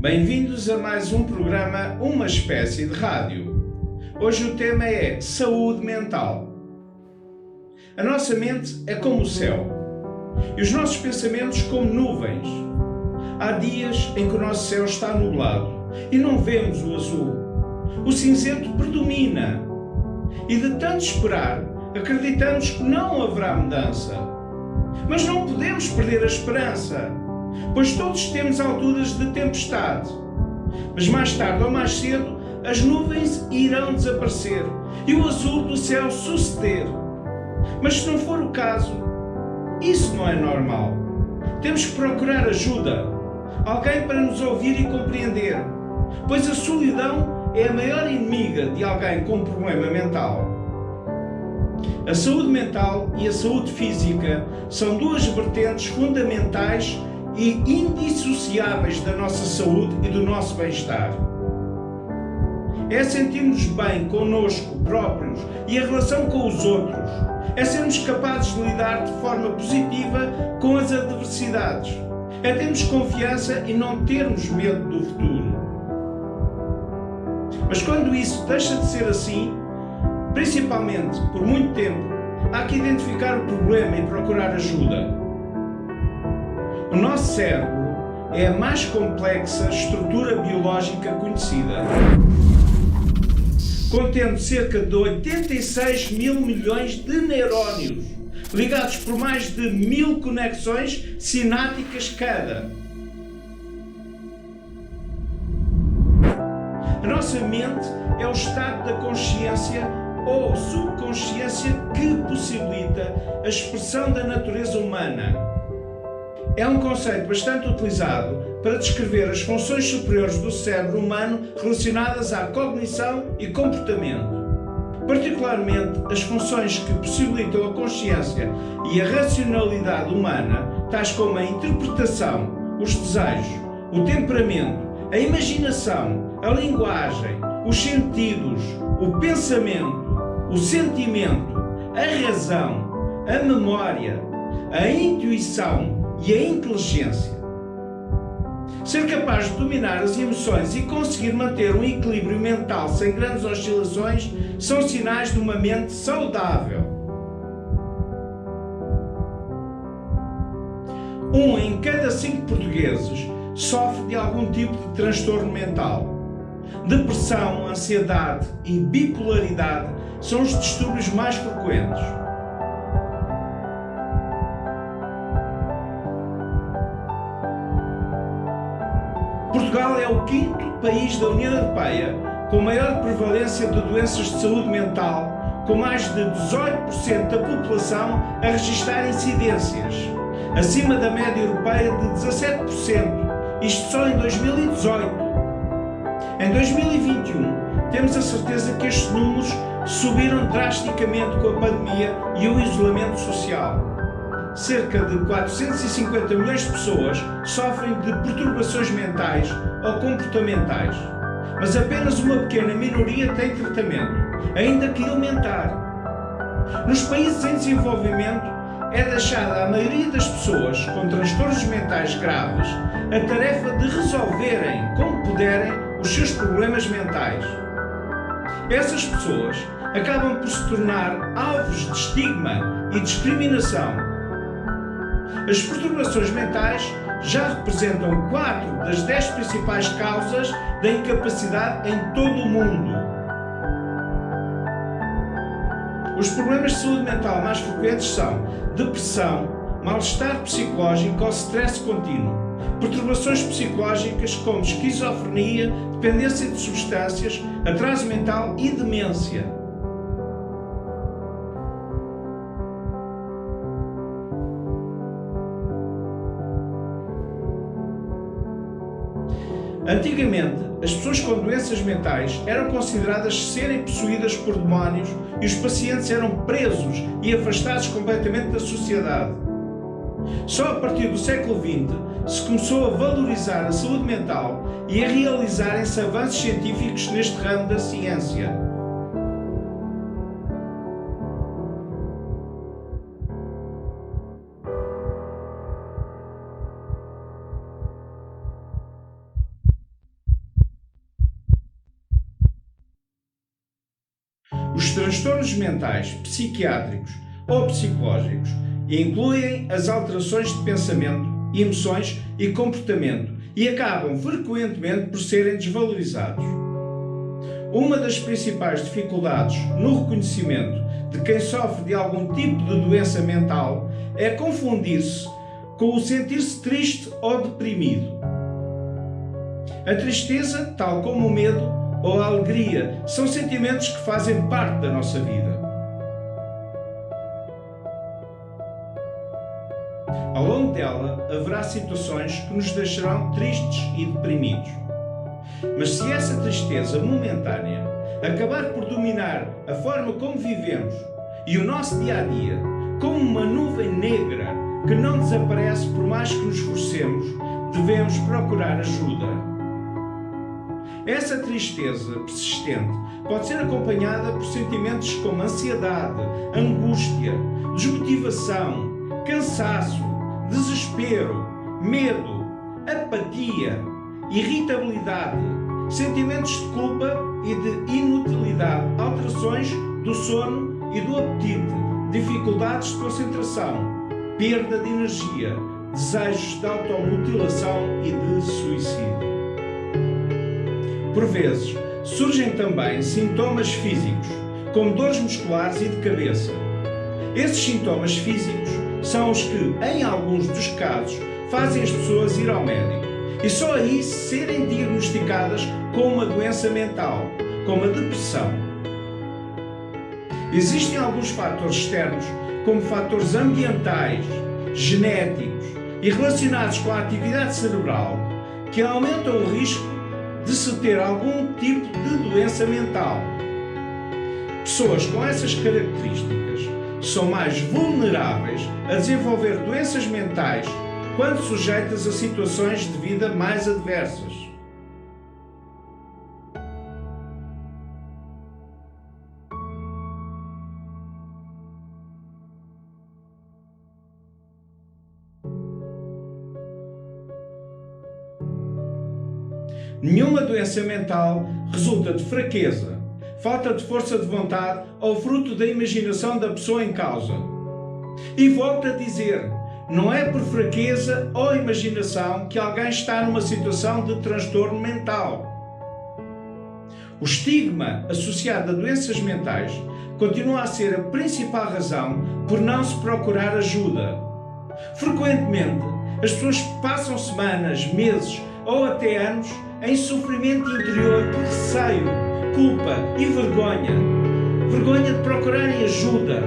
Bem-vindos a mais um programa, uma espécie de rádio. Hoje o tema é saúde mental. A nossa mente é como o céu e os nossos pensamentos como nuvens. Há dias em que o nosso céu está nublado e não vemos o azul. O cinzento predomina e de tanto esperar acreditamos que não haverá mudança. Mas não podemos perder a esperança, pois todos temos alturas de tempestade. Mas mais tarde ou mais cedo as nuvens irão desaparecer e o azul do céu suceder. Mas se não for o caso, isso não é normal. Temos que procurar ajuda, alguém para nos ouvir e compreender, pois a solidão é a maior inimiga de alguém com problema mental. A saúde mental e a saúde física são duas vertentes fundamentais e indissociáveis da nossa saúde e do nosso bem-estar. É sentirmos bem connosco próprios e a relação com os outros. É sermos capazes de lidar de forma positiva com as adversidades. É termos confiança e não termos medo do futuro. Mas quando isso deixa de ser assim, principalmente por muito tempo, há que identificar o problema e procurar ajuda. O nosso cérebro é a mais complexa estrutura biológica conhecida, contendo cerca de 86 mil milhões de neurónios, ligados por mais de 1000 conexões sinápticas cada. A nossa mente é o estado da consciência ou subconsciência que possibilita a expressão da natureza humana. É um conceito bastante utilizado para descrever as funções superiores do cérebro humano relacionadas à cognição e comportamento. Particularmente as funções que possibilitam a consciência e a racionalidade humana, tais como a interpretação, os desejos, o temperamento, a imaginação, a linguagem, os sentidos, o pensamento, o sentimento, a razão, a memória, a intuição e a inteligência. Ser capaz de dominar as emoções e conseguir manter um equilíbrio mental sem grandes oscilações são sinais de uma mente saudável. 1 em cada 5 portugueses sofre de algum tipo de transtorno mental. Depressão, ansiedade e bipolaridade são os distúrbios mais frequentes. Portugal é o 5º país da União Europeia com maior prevalência de doenças de saúde mental, com mais de 18% da população a registrar incidências, acima da média europeia de 17%, isto só em 2018. Em 2021, temos a certeza que estes números subiram drasticamente com a pandemia e o isolamento social. Cerca de 450 milhões de pessoas sofrem de perturbações mentais ou comportamentais, mas apenas uma pequena minoria tem tratamento, ainda que elementar. Nos países em desenvolvimento, é deixada à maioria das pessoas com transtornos mentais graves a tarefa de resolverem, como puderem, os seus problemas mentais. Essas pessoas acabam por se tornar alvos de estigma e discriminação. As perturbações mentais já representam 4 das 10 principais causas da incapacidade em todo o mundo. Os problemas de saúde mental mais frequentes são depressão, mal-estar psicológico ou stress contínuo, perturbações psicológicas como esquizofrenia, dependência de substâncias, atraso mental e demência. Antigamente, as pessoas com doenças mentais eram consideradas serem possuídas por demónios e os pacientes eram presos e afastados completamente da sociedade. Só a partir do século XX se começou a valorizar a saúde mental e a realizarem-se avanços científicos neste ramo da ciência. Os transtornos mentais, psiquiátricos ou psicológicos incluem as alterações de pensamento, emoções e comportamento e acabam frequentemente por serem desvalorizados. Uma das principais dificuldades no reconhecimento de quem sofre de algum tipo de doença mental é confundir-se com o sentir-se triste ou deprimido. A tristeza, tal como o medo ou a alegria, são sentimentos que fazem parte da nossa vida. Ao longo dela, haverá situações que nos deixarão tristes e deprimidos. Mas se essa tristeza momentânea acabar por dominar a forma como vivemos e o nosso dia-a-dia, como uma nuvem negra que não desaparece por mais que nos esforcemos, devemos procurar ajuda. Essa tristeza persistente pode ser acompanhada por sentimentos como ansiedade, angústia, desmotivação, cansaço, desespero, medo, apatia, irritabilidade, sentimentos de culpa e de inutilidade, alterações do sono e do apetite, dificuldades de concentração, perda de energia, desejos de automutilação e de suicídio. Por vezes, surgem também sintomas físicos, como dores musculares e de cabeça. Esses sintomas físicos são os que, em alguns dos casos, fazem as pessoas ir ao médico e só aí serem diagnosticadas com uma doença mental, como a depressão. Existem alguns fatores externos, como fatores ambientais, genéticos e relacionados com a atividade cerebral, que aumentam o risco de se ter algum tipo de doença mental. Pessoas com essas características são mais vulneráveis a desenvolver doenças mentais quando sujeitas a situações de vida mais adversas. Nenhuma doença mental resulta de fraqueza, falta de força de vontade ou fruto da imaginação da pessoa em causa. E volto a dizer, não é por fraqueza ou imaginação que alguém está numa situação de transtorno mental. O estigma associado a doenças mentais continua a ser a principal razão por não se procurar ajuda. Frequentemente, as pessoas passam semanas, meses ou até anos em sofrimento interior por receio, culpa e vergonha. Vergonha de procurarem ajuda.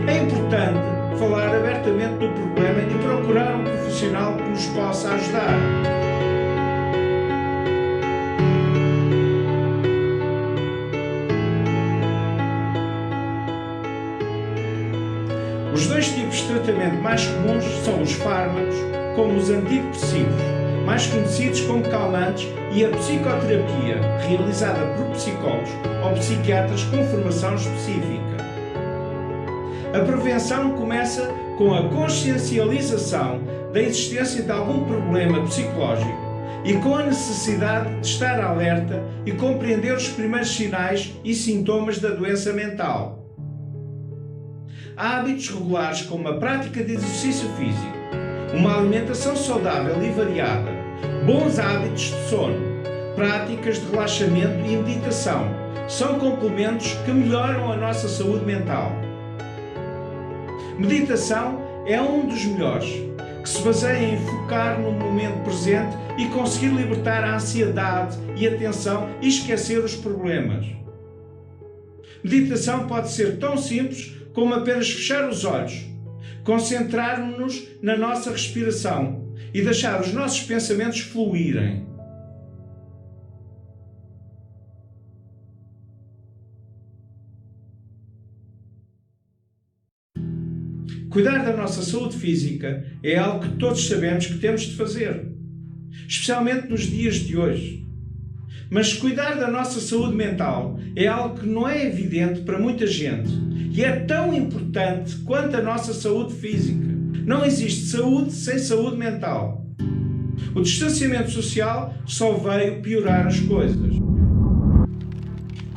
É importante falar abertamente do problema e procurar um profissional que nos possa ajudar. Os dois tipos de tratamento mais comuns são os fármacos, como os antidepressivos, mais conhecidos como calmantes, e a psicoterapia, realizada por psicólogos ou psiquiatras com formação específica. A prevenção começa com a consciencialização da existência de algum problema psicológico e com a necessidade de estar alerta e compreender os primeiros sinais e sintomas da doença mental. Há hábitos regulares como a prática de exercício físico, uma alimentação saudável e variada, bons hábitos de sono, práticas de relaxamento e meditação são complementos que melhoram a nossa saúde mental. Meditação é um dos melhores, que se baseia em focar no momento presente e conseguir libertar a ansiedade e a tensão e esquecer os problemas. Meditação pode ser tão simples como apenas fechar os olhos, concentrar-nos na nossa respiração e deixar os nossos pensamentos fluírem. Cuidar da nossa saúde física é algo que todos sabemos que temos de fazer, especialmente nos dias de hoje. Mas cuidar da nossa saúde mental é algo que não é evidente para muita gente e é tão importante quanto a nossa saúde física. Não existe saúde sem saúde mental. O distanciamento social só veio piorar as coisas.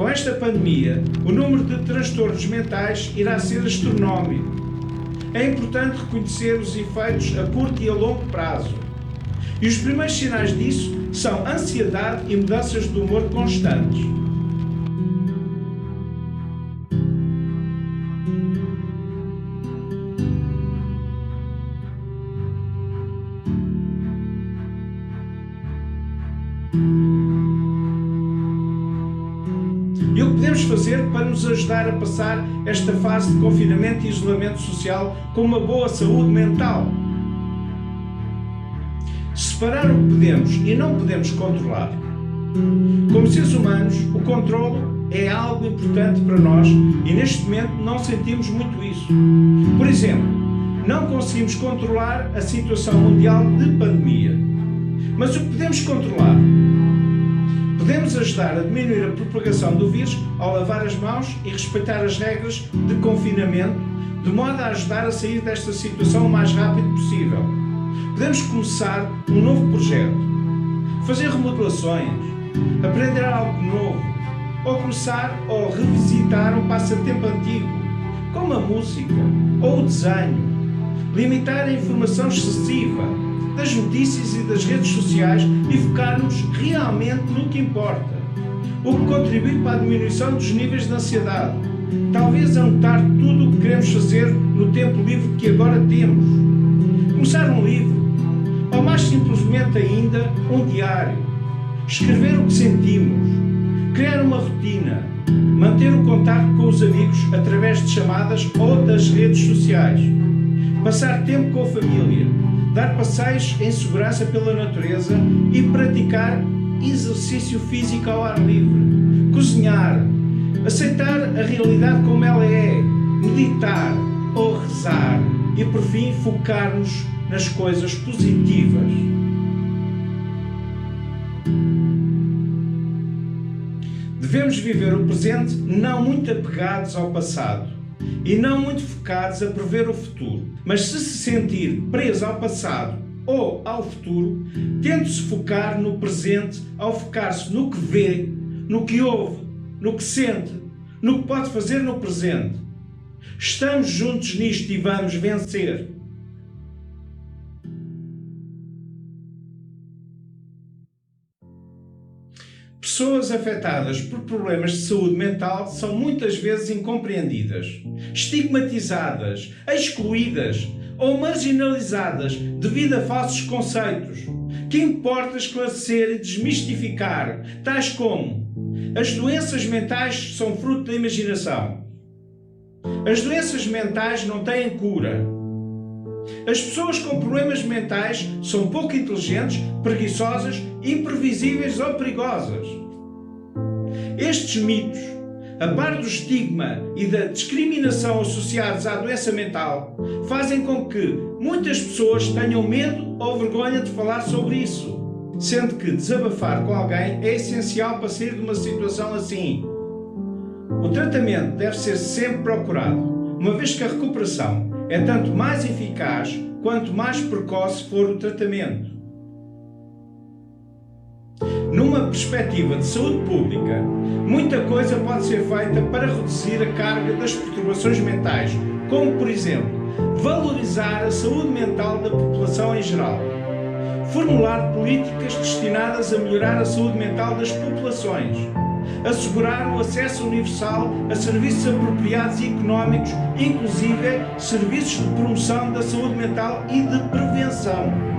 Com esta pandemia, o número de transtornos mentais irá ser astronómico. É importante reconhecer os efeitos a curto e a longo prazo. E os primeiros sinais disso são ansiedade e mudanças de humor constantes. E o que podemos fazer para nos ajudar a passar esta fase de confinamento e isolamento social com uma boa saúde mental? Separar o que podemos e não podemos controlar. Como seres humanos, o controlo é algo importante para nós e neste momento não sentimos muito isso. Por exemplo, não conseguimos controlar a situação mundial de pandemia. Mas o que podemos controlar? Podemos ajudar a diminuir a propagação do vírus ao lavar as mãos e respeitar as regras de confinamento, de modo a ajudar a sair desta situação o mais rápido possível. Podemos começar um novo projeto, fazer remodelações, aprender algo novo, ou começar ou revisitar um passatempo antigo, como a música ou o desenho, limitar a informação excessiva das notícias e das redes sociais e focar-nos realmente no que importa, o que contribui para a diminuição dos níveis de ansiedade, talvez anotar tudo o que queremos fazer no tempo livre que agora temos, começar um livro, ou mais simplesmente ainda, um diário, escrever o que sentimos, criar uma rotina, manter o contacto com os amigos através de chamadas ou das redes sociais, passar tempo com a família, dar passeios em segurança pela natureza e praticar exercício físico ao ar livre, cozinhar, aceitar a realidade como ela é, meditar ou rezar e, por fim, focar-nos nas coisas positivas. Devemos viver o presente não muito apegados ao passado e não muito focados a prever o futuro, mas se sentir preso ao passado ou ao futuro, tente-se focar no presente ao focar-se no que vê, no que ouve, no que sente, no que pode fazer no presente. Estamos juntos nisto e vamos vencer. Pessoas afetadas por problemas de saúde mental são muitas vezes incompreendidas, estigmatizadas, excluídas ou marginalizadas devido a falsos conceitos que importa esclarecer e desmistificar, tais como: as doenças mentais são fruto da imaginação. As doenças mentais não têm cura. As pessoas com problemas mentais são pouco inteligentes, preguiçosas, imprevisíveis ou perigosas. Estes mitos, a par do estigma e da discriminação associados à doença mental, fazem com que muitas pessoas tenham medo ou vergonha de falar sobre isso, sendo que desabafar com alguém é essencial para sair de uma situação assim. O tratamento deve ser sempre procurado, uma vez que a recuperação é tanto mais eficaz quanto mais precoce for o tratamento. Numa perspectiva de saúde pública, muita coisa pode ser feita para reduzir a carga das perturbações mentais, como, por exemplo, valorizar a saúde mental da população em geral, formular políticas destinadas a melhorar a saúde mental das populações, assegurar o acesso universal a serviços apropriados e económicos, inclusive serviços de promoção da saúde mental e de prevenção.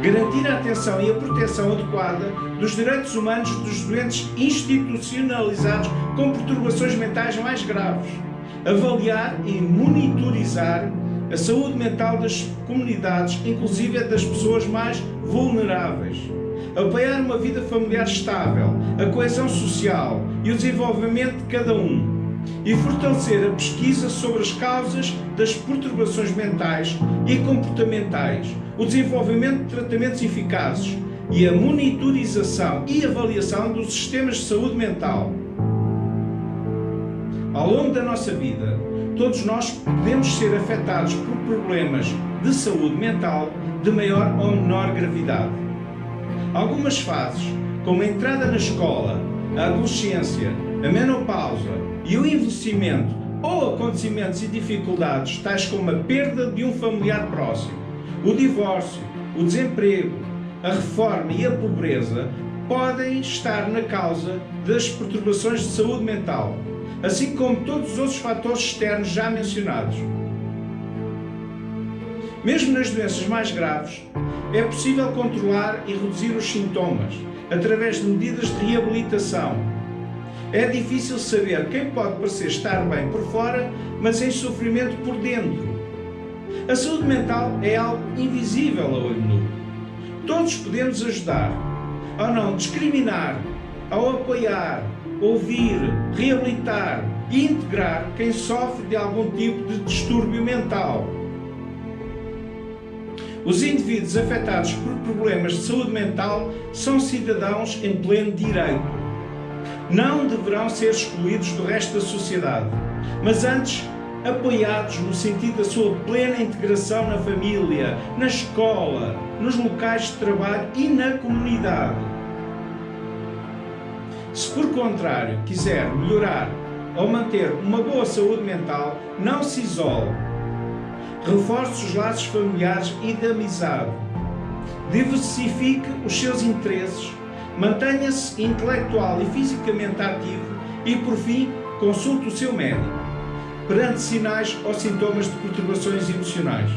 Garantir a atenção e a proteção adequada dos direitos humanos dos doentes institucionalizados com perturbações mentais mais graves. Avaliar e monitorizar a saúde mental das comunidades, inclusive a das pessoas mais vulneráveis. Apoiar uma vida familiar estável, a coesão social e o desenvolvimento de cada um. E fortalecer a pesquisa sobre as causas das perturbações mentais e comportamentais, o desenvolvimento de tratamentos eficazes e a monitorização e avaliação dos sistemas de saúde mental. Ao longo da nossa vida, todos nós podemos ser afetados por problemas de saúde mental de maior ou menor gravidade. Algumas fases, como a entrada na escola, a adolescência, a menopausa e o envelhecimento ou acontecimentos e dificuldades tais como a perda de um familiar próximo, o divórcio, o desemprego, a reforma e a pobreza podem estar na causa das perturbações de saúde mental, assim como todos os outros fatores externos já mencionados. Mesmo nas doenças mais graves, é possível controlar e reduzir os sintomas através de medidas de reabilitação. É difícil saber quem pode parecer estar bem por fora, mas em sofrimento por dentro. A saúde mental é algo invisível a olho nu. Todos podemos ajudar, ao não discriminar, ao apoiar, ouvir, reabilitar e integrar quem sofre de algum tipo de distúrbio mental. Os indivíduos afetados por problemas de saúde mental são cidadãos em pleno direito. Não deverão ser excluídos do resto da sociedade, mas antes apoiados no sentido da sua plena integração na família, na escola, nos locais de trabalho e na comunidade. Se por contrário quiser melhorar ou manter uma boa saúde mental, não se isole. Reforce os laços familiares e de amizade. Diversifique os seus interesses. Mantenha-se intelectual e fisicamente ativo e, por fim, consulte o seu médico perante sinais ou sintomas de perturbações emocionais.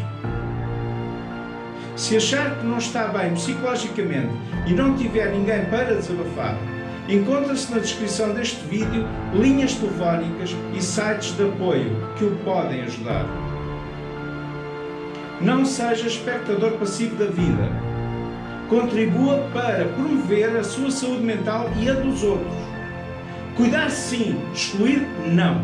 Se achar que não está bem psicologicamente e não tiver ninguém para desabafar, encontra-se na descrição deste vídeo linhas telefónicas e sites de apoio que o podem ajudar. Não seja espectador passivo da vida. Contribua para promover a sua saúde mental e a dos outros. Cuidar sim, excluir não.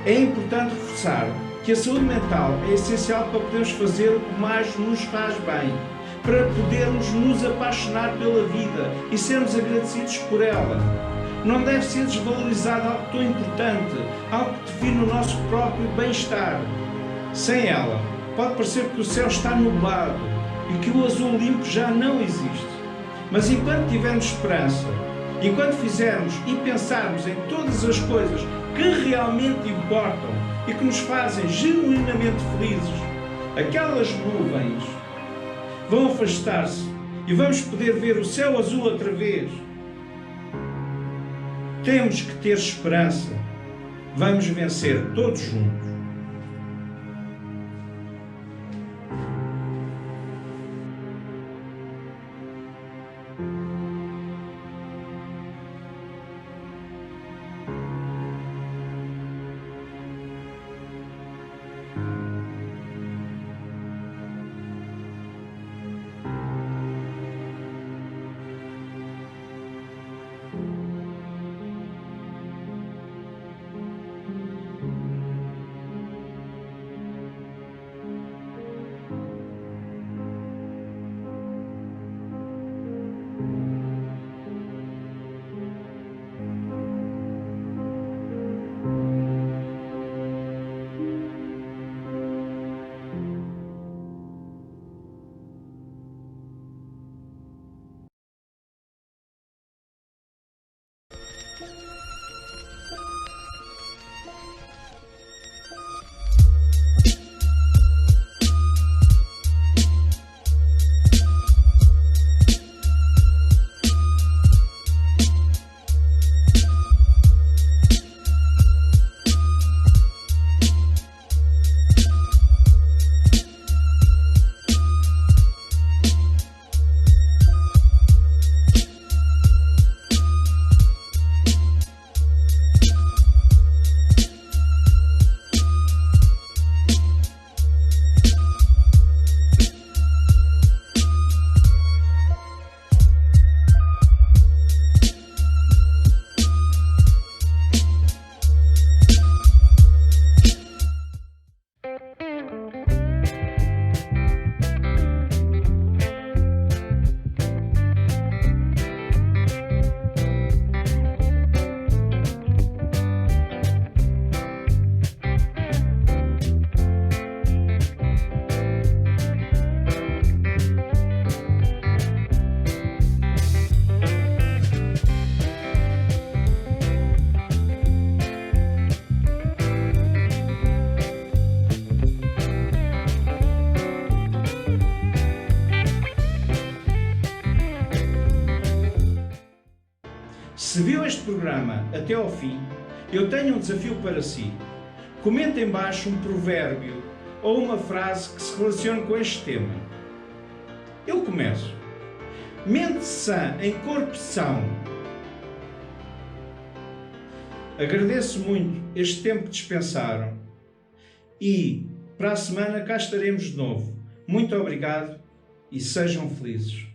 É importante reforçar que a saúde mental é essencial para podermos fazer o que mais nos faz bem, para podermos nos apaixonar pela vida e sermos agradecidos por ela. Não deve ser desvalorizado algo tão importante, algo que define o nosso próprio bem-estar. Sem ela, pode parecer que o céu está nublado e que o azul limpo já não existe. Mas enquanto tivermos esperança, enquanto fizermos e pensarmos em todas as coisas que realmente importam e que nos fazem genuinamente felizes, aquelas nuvens vão afastar-se e vamos poder ver o céu azul outra vez. Temos que ter esperança. Vamos vencer todos juntos. Se viu este programa até ao fim, eu tenho um desafio para si. Comente em baixo um provérbio ou uma frase que se relacione com este tema. Eu começo. Mente sã em corpo são. Agradeço muito este tempo que dispensaram e para a semana cá estaremos de novo. Muito obrigado e sejam felizes.